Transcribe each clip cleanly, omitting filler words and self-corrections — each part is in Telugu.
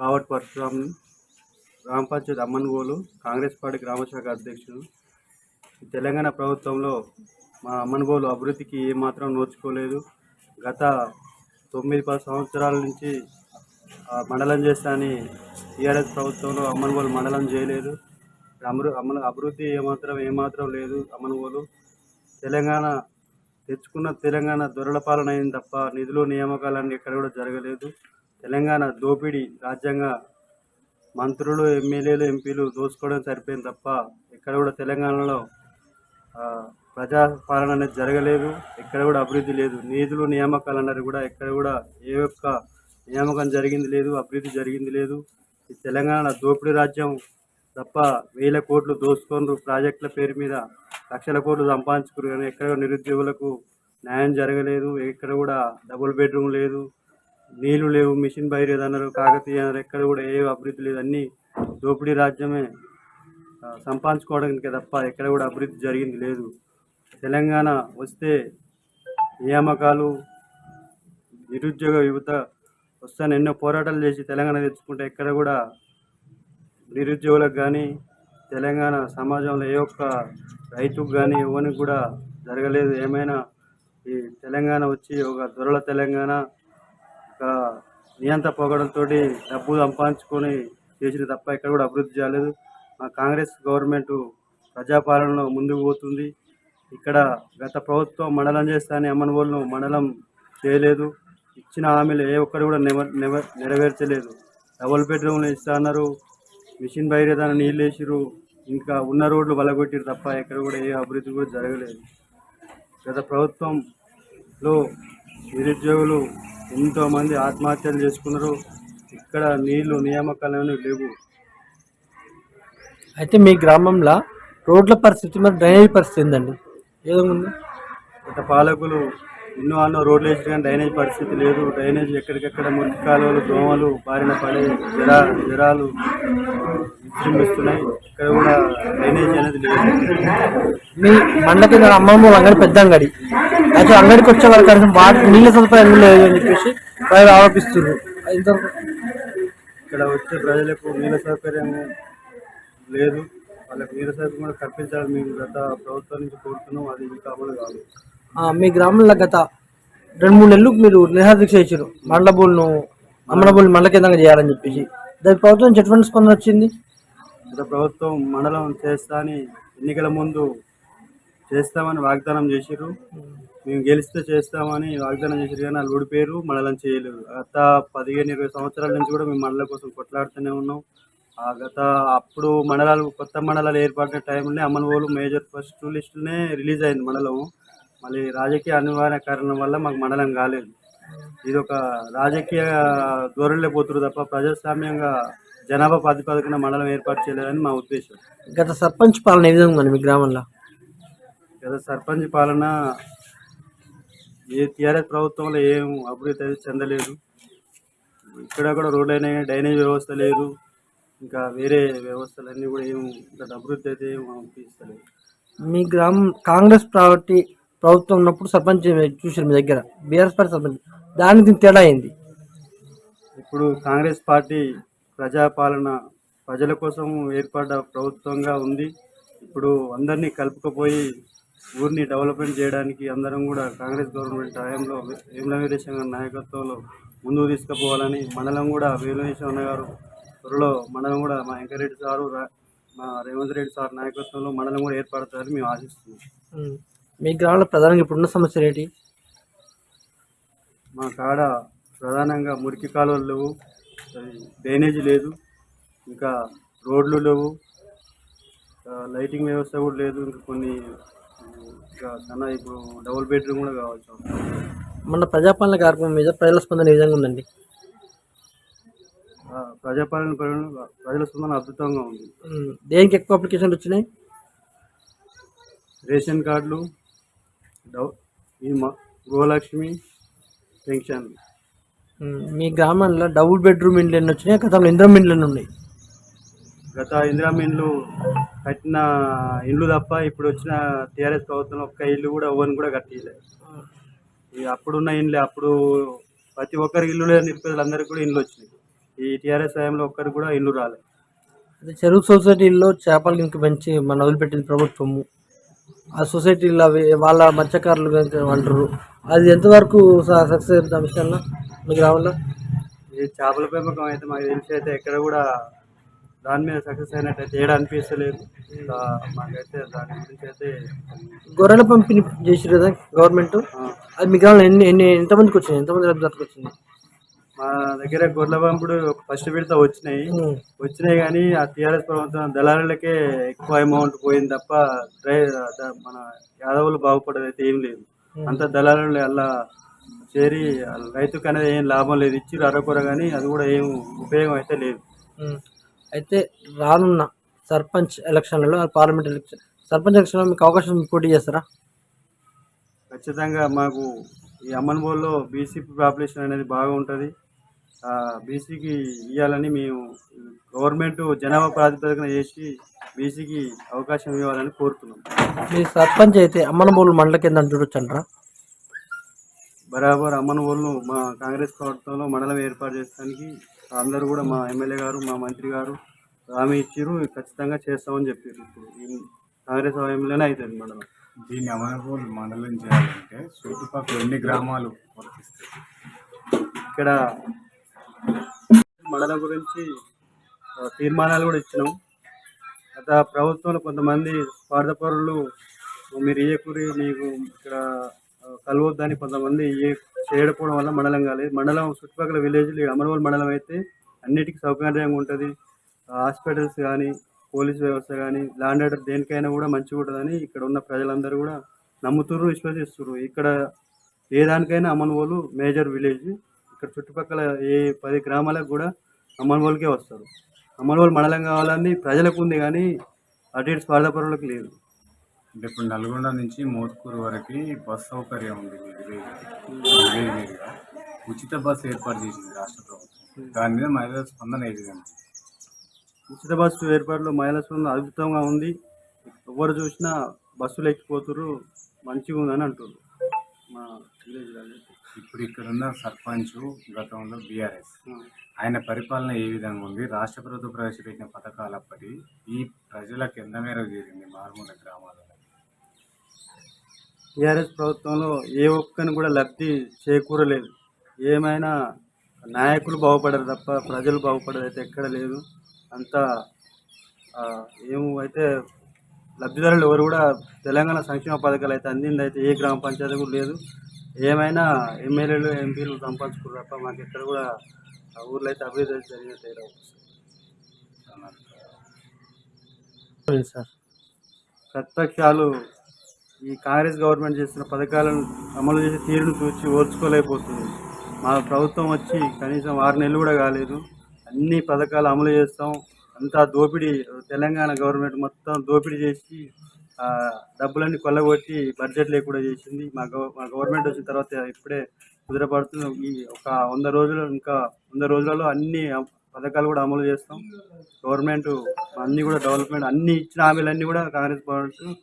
కావటి పరశురామ్, గ్రామ పంచాయతీ అమ్మన్గోలు, కాంగ్రెస్ పార్టీ గ్రామశాఖ అధ్యక్షుడు. తెలంగాణ ప్రభుత్వంలో మా అమ్మన్గోలు అభివృద్ధికి ఏమాత్రం నోచుకోలేదు. గత 9-10 సంవత్సరాల నుంచి మండలం చేస్తా అని టీఆర్ఎస్ ప్రభుత్వంలో అమ్మన్గోలు మండలం చేయలేదు. అభివృద్ధి ఏమాత్రం లేదు. అమ్మన్గోలు తెలంగాణ దొరల పాలన అయింది తప్ప నిధులు నియామకాలన్నీ ఎక్కడ కూడా జరగలేదు. తెలంగాణ దోపిడీ రాజ్యాంగ మంత్రులు, ఎమ్మెల్యేలు, ఎంపీలు దోచుకోవడం సరిపోయింది తప్ప ఎక్కడ కూడా తెలంగాణలో ప్రజాపాలన అనేది జరగలేదు. ఎక్కడ కూడా అభివృద్ధి లేదు. నిధులు నియామకాలు అన్నారు కూడా ఎక్కడ కూడా ఏ ఒక్క నియామకం జరిగింది లేదు, అభివృద్ధి జరిగింది లేదు. ఈ తెలంగాణ దోపిడీ రాజ్యం తప్ప 1000 కోట్లు దోచుకొని ప్రాజెక్టుల పేరు మీద లక్షల కోట్లు సంపాదించుకున్నారు. కానీ ఎక్కడ నిరుద్యోగులకు న్యాయం జరగలేదు. ఎక్కడ కూడా డబుల్ బెడ్రూమ్ లేదు, నీళ్లు లేవు, మిషన్ భగీరథ అన్నారు, కాకతీయ అన్నారు. ఎక్కడ కూడా ఏ అభివృద్ధి లేదు. అన్నీ దోపిడీ రాజ్యమే, సంపాదించుకోవడానికి తప్ప ఎక్కడ కూడా అభివృద్ధి జరిగింది లేదు. తెలంగాణ వస్తే నియామకాలు, నిరుద్యోగ యువత వస్తాను ఎన్నో పోరాటాలు చేసి తెలంగాణ తెచ్చుకుంటే ఎక్కడ కూడా నిరుద్యోగులకు కానీ తెలంగాణ సమాజంలో ఏ ఒక్క రైతుకు కానీ ఎవరికి కూడా జరగలేదు. ఏమైనా ఈ తెలంగాణ వచ్చి ఒక దొరల తెలంగాణ, ఒక నియంత పొగడంతో డబ్బు సంపాదించుకొని చేసిన తప్ప ఎక్కడ కూడా అభివృద్ధి చేయలేదు. మా కాంగ్రెస్ గవర్నమెంట్ ప్రజాపాలనలో ముందుకు పోతుంది. ఇక్కడ గత ప్రభుత్వం మండలం చేస్తానని అమ్మన్గోలును మండలం చేయలేదు. ఇచ్చిన హామీలు ఏ ఒక్కరు కూడా నెరవేర్చలేదు. డబుల్ బెడ్రూమ్లు ఇస్తా అన్నారు, మిషన్ భగీరథ నీళ్ళు వేసిరు, ఇంకా ఉన్న రోడ్లు వలగొట్టిరు తప్ప ఎక్కడ కూడా ఏ అభివృద్ధి కూడా జరగలేదు. గత ప్రభుత్వంలో నిరుద్యోగులు ఎంతోమంది ఆత్మహత్యలు చేసుకున్నారు. ఇక్కడ నీళ్లు నియామకాలు లేవు. అయితే మీ గ్రామంలో రోడ్ల పరిస్థితి, మరి డ్రైనేజ్ పరిస్థితి ఏందండి? ఏదో ఉంది. గత పాలకులు ఎన్నో రోడ్లు వేసి కానీ డ్రైనేజ్ పరిస్థితి లేదు. డ్రైనేజ్ ఎక్కడికెక్కడ మురికి కాలువలు, దోమలు బారిన పడే జ్వరాలు విజృంభిస్తున్నాయి. ఇక్కడ కూడా డ్రైనేజ్ అనేది లేదు. మీ మండకి అమ్మమ్మ అంగడి పెద్ద అంగడి, అయితే అంగడికి వచ్చే వాళ్ళకి వాటి నీళ్ళ సదుపాయం లేదు అని చెప్పేసి ప్రజలు ఆరోపిస్తున్నారు. ఇక్కడ వచ్చే ప్రజలకు నీళ్ళ సౌకర్యం లేదు. వాళ్ళకి నీళ్ళ సౌకర్యం కూడా కల్పించాలని మేము గత ప్రభుత్వం నుంచి కోరుతున్నాం. అది ఇంకా అమలు కాదు. మీ గ్రామంలో గత 2-3 నెలలు మీరు నిరాదీక్ష ఇచ్చారు, అమ్మనబోలు మండల కేంద్రంగా చేయాలని చెప్పేసి. దాని ప్రభుత్వం నుంచి ఎటువంటి స్పందన వచ్చింది? గత ప్రభుత్వం మండలం చేస్తా అని ఎన్నికల ముందు చేస్తామని వాగ్దానం చేసిరు. మేము గెలిస్తే చేస్తామని వాగ్దానం చేసిరు, కానీ వాళ్ళు ఓడిపోయారు, మండలం చేయలేదు. గత 15-20 సంవత్సరాల నుంచి కూడా మేము మండలం కోసం కొట్లాడుతూనే ఉన్నాం. అప్పుడు కొత్త మండలాలు ఏర్పడిన టైంలో అమ్మన్గోలు మేజర్ ఫస్ట్ లిస్టునే రిలీజ్ అయింది మండలం. మళ్ళీ రాజకీయ అనివార్య కారణం వల్ల మాకు మండలం కాలేదు. ఇది ఒక రాజకీయ ధోరణిలో పోతున్నారు తప్ప ప్రజాస్వామ్యంగా జనాభా ప్రాతిపదికన మండలం ఏర్పాటు చేయలేదని మా ఉద్దేశం. గత సర్పంచ్ పాలన ఏ విధంగా మీ గ్రామంలో? గత సర్పంచ్ పాలన టీఆర్ఎస్ ప్రభుత్వంలో ఏం అభివృద్ధి అయితే చెందలేదు. ఇక్కడ కూడా రోడ్లు అయినాయి, డ్రైనేజ్ వ్యవస్థ లేదు, ఇంకా వేరే వ్యవస్థలన్నీ కూడా ఏం అభివృద్ధి అయితే ఏం అనిపిస్తలేదు. మీ గ్రామం కాంగ్రెస్ పార్టీ ప్రభుత్వం ఉన్నప్పుడు సర్పంచ్ చూసారు మీ దగ్గర, బీఆర్ఎస్ పార్టీ సర్పంచ్, దానికి తేడా అయింది. ఇప్పుడు కాంగ్రెస్ పార్టీ ప్రజాపాలన ప్రజల కోసం ఏర్పడ్డ ప్రభుత్వంగా ఉంది. ఇప్పుడు అందరినీ కలుపుకపోయి ఊరిని డెవలప్మెంట్ చేయడానికి అందరం కూడా కాంగ్రెస్ గవర్నమెంట్ హయాంలో వేముల వీరేశం గారి నాయకత్వంలో ముందుకు తీసుకుపోవాలని మండలం కూడా వేముల వీరేశం గారు త్వరలో మండలం కూడా మా వెంకరెడ్డి సారు, మా రేవంత్ రెడ్డి సార్ నాయకత్వంలో మండలం కూడా ఏర్పడుతుందని మేము ఆశిస్తున్నాం. మీ గ్రామంలో ప్రధానంగా ఇప్పుడున్న సమస్యలు ఏంటి? మా కాడ ప్రధానంగా మురికి కాలువలు లేవు, డ్రైనేజ్ లేదు, ఇంకా రోడ్లు లేవు, లైటింగ్ వ్యవస్థ కూడా లేదు. ఇంకా కొన్ని చాలా ఇప్పుడు డబుల్ బెడ్రూమ్ కూడా కావచ్చు. మన ప్రజాపాలన కార్యక్రమం మీద ప్రజల స్పందన ఏ విధంగా ఉందండి? ప్రజల స్పందన అద్భుతంగా ఉంది. దేనికి ఎక్కువ అప్లికేషన్లు వచ్చినాయి? రేషన్ కార్డులు, గృహలక్ష్మి పెన్షన్. మీ గ్రామంలో డబుల్ బెడ్రూమ్ ఇండ్లు ఎన్ని వచ్చినాయి? గతంలో ఇందిరమ్మ ఇండ్లు ఎన్ని ఉన్నాయి? గత ఇందిరమ్మ ఇండ్లు కట్టిన ఇండ్లు తప్ప ఇప్పుడు వచ్చిన టీఆర్ఎస్ ప్రభుత్వంలో ఒక్క ఇల్లు కూడా ఎవరిని కూడా కట్టియలేదు. అప్పుడున్న ఇండ్లే, అప్పుడు ప్రతి ఒక్కరికి ఇల్లు లేని నిరుపేదలందరికీ కూడా ఇండ్లు వచ్చినాయి. ఈ టీఆర్ఎస్ హయాంలో ఒక్కరికి కూడా ఇల్లు రాలేదు. అదే చెరువు సొసైటీల్లో చేపలు ఇంక పెంచి మన వదిలిపెట్టింది ప్రభుత్వము. ఆ సొసైటీలో అవి వాళ్ళ మత్స్యకారులు కనుక అంటారు. అది ఎంతవరకు సక్సెస్ అవుతుంది ఆ విషయంలో మీకు రావాలా? ఈ చేపల పెంపకం అయితే మాకు తెలిసి అయితే ఎక్కడ కూడా దాని మీద సక్సెస్ అయినట్టయితే ఏడా అనిపిస్తలేదు. మాకైతే దాని గురించి అయితే గొర్రెల పంపిణీ చేసిరు కదా గవర్నమెంట్. ఆ, అది మీ గ్రామంలో ఎంతమందికి వచ్చింది, ఎంతమంది లబ్ధిదారులకు వచ్చింది? మా దగ్గర గొర్రెల పంపుడు ఫస్ట్ విడత వచ్చినాయి. ఉమ్, వచ్చినాయి కానీ ఆ టీఆర్ఎస్ ప్రభుత్వం దళారులకే ఎక్కువ అమౌంట్ పోయింది తప్ప మన యాదవులు బాగుపడేది అయితే ఏం లేదు. ఉమ్, అంత దళారులు అలా చేరి రైతుకు అనేది ఏం లాభం లేదు. ఇచ్చిర్రు అరకొర కానీ అది కూడా ఏం ఉపయోగం అయితే లేదు. ఉమ్. అయితే రానున్న సర్పంచ్ ఎలక్షన్లలో, పార్లమెంట్ ఎలక్షన్, సర్పంచ్ ఎలక్షన్లో మీకు అవకాశం పోటీ చేస్తారా? ఖచ్చితంగా మాకు ఈ అమ్మన్బోల్లో బీసీ పాపులేషన్ అనేది బాగా ఉంటుంది. బీసీకి ఇవ్వాలని మేము గవర్నమెంట్ జనాభా ప్రాతిపదికన చేసి బీసీకి అవకాశం ఇవ్వాలని కోరుతున్నాం. మీ సర్పంచ్ అయితే అమ్మనబోలు మండల కేంద్రం చూడొచ్చు అంటారా? బరాబర్ అమ్మన్బోల్ను మా కాంగ్రెస్ ప్రభుత్వంలో మండలం ఏర్పాటు చేయడానికి అందరూ కూడా మా ఎమ్మెల్యే గారు, మా మంత్రి గారు హామీ ఇచ్చిర్రు. ఖచ్చితంగా చేస్తామని చెప్పారు. ఇప్పుడు ఈ కాంగ్రెస్ హయాంలోనే అవుతుంది మండలం. దీన్ని అమరపూర్ మండలం చేయాలంటే చుట్టుపక్కల ఎన్ని గ్రామాలు వర్తిస్తాయి? ఇక్కడ మండలం గురించి తీర్మానాలు కూడా ఇచ్చినాం. గత ప్రభుత్వంలో కొంతమంది స్వార్థపరులు మీరు ఇయ్యకూరి మీకు ఇక్కడ కలవద్దని కొంతమంది చేయకపోవడం వల్ల మండలం కాలేదు. మండలం చుట్టుపక్కల విలేజ్లు అమరవల్ మండలం అయితే అన్నిటికీ సౌకర్యంగా ఉంటుంది. హాస్పిటల్స్ కానీ, పోలీస్ వ్యవస్థ కానీ, ల్యాండ్ ఆర్డర్ దేనికైనా కూడా మంచిగా ఉంటుందని ఇక్కడ ఉన్న ప్రజలందరూ కూడా నమ్ముతుర్రు, విశ్వసిస్తుర్రు. ఇక్కడ ఏ దానికైనా అమన్వోలు మేజర్ విలేజ్. ఇక్కడ చుట్టుపక్కల ఏ 10 గ్రామాలకు కూడా అమన్వోల్కే వస్తారు. అమన్వోల్ మండలం కావాలని ప్రజలకు ఉంది కానీ అటు ఇటు స్వార్థపరులకు లేదు. అంటే ఇప్పుడు నల్గొండ నుంచి మోత్కూరు వరకు బస్ సౌకర్యం ఉంది మీ విలేజ్ మీదుగా. ఉచిత బస్సు ఏర్పాటు చేసింది రాష్ట్ర ప్రభుత్వం. దాని మీద మహిళల స్పందన ఏ విధంగా? ఉచిత బస్సు ఏర్పాటులో మహిళల స్పందన అద్భుతంగా ఉంది. ఎవరు చూసినా బస్సులు ఎక్కిపోతుర్రు, మంచిగా ఉందని అంటున్నారు మా విలేజ్. ఇప్పుడు ఇక్కడ ఉన్న సర్పంచ్ గతంలో బీఆర్ఎస్, ఆయన పరిపాలన ఏ విధంగా ఉంది? రాష్ట్ర ప్రభుత్వం ప్రవేశపెట్టిన పథకాలప్పటి ఈ ప్రజలకు ఎంత మేరకు చేరింది మారుమూల గ్రామాలలో? టీఆర్ఎస్ ప్రభుత్వంలో ఏ ఒక్కరిని కూడా లబ్ధి చేకూరలేదు. ఏమైనా నాయకులు బాగుపడరు తప్ప ప్రజలు బాగుపడేది అయితే ఎక్కడ లేదు. అంతా అయితే లబ్ధిదారులు ఎవరు కూడా తెలంగాణ సంక్షేమ పథకాలు అయితే అందింది అయితే ఏ గ్రామ పంచాయతీ కూడా లేదు. ఏమైనా ఎమ్మెల్యేలు, ఎంపీలు సంపాదించుకున్నారు తప్ప మాకు ఎక్కడ కూడా ఆ ఊర్లో అయితే అభివృద్ధి జరిగినట్టు లేదు సార్. ప్రతిపక్షాలు ఈ కాంగ్రెస్ గవర్నమెంట్ చేస్తున్న పథకాలను అమలు చేసే తీరును చూసి ఓర్చుకోలేకపోతుంది. మా ప్రభుత్వం వచ్చి కనీసం 6 నెలలు కూడా కాలేదు. అన్ని పథకాలు అమలు చేస్తాం. అంతా దోపిడీ, తెలంగాణ గవర్నమెంట్ మొత్తం దోపిడీ చేసి డబ్బులన్నీ కొల్లగొట్టి బడ్జెట్ లేకుండా చేసింది. మా గవర్నమెంట్ వచ్చిన తర్వాత ఇప్పుడే కుదిరపడుతుంది. ఈ ఒక 100 రోజులు, ఇంకా 100 రోజులలో అన్ని పథకాలు కూడా అమలు చేస్తాం. గవర్నమెంట్ అన్నీ కూడా డెవలప్మెంట్, అన్ని ఇచ్చిన హామీలన్నీ కూడా కాంగ్రెస్ గవర్నమెంట్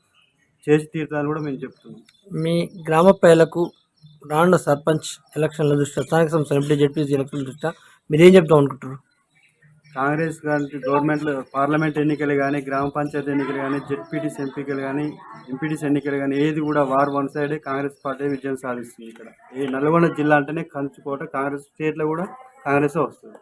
చేసి తీరుతారని కూడా మేము చెప్తున్నాం. మీ గ్రామ ప్రజలకు రానున్న సర్పంచ్ ఎలక్షన్ల దృష్ట్యా, స్థానిక సంస్థల ఎంపీ, జెడ్పీసీ ఎలక్షన్ల దృష్ట్యా మీరు ఏం చెప్తాం అనుకుంటారు? కాంగ్రెస్ గారి గవర్నమెంట్లో పార్లమెంట్ ఎన్నికలు కానీ, గ్రామ పంచాయతీ ఎన్నికలు కానీ, జెడ్పీటీసీ ఎంపీకలు కానీ, ఎంపీటీసీ ఎన్నికలు కానీ ఏది కూడా వార్ వన్ సైడే కాంగ్రెస్ పార్టీ విజయం సాధిస్తుంది. ఇక్కడ ఈ నల్గొండ జిల్లా అంటేనే కంచుకోట. కాంగ్రెస్ స్టేట్లో కూడా కాంగ్రెస్ వస్తుంది.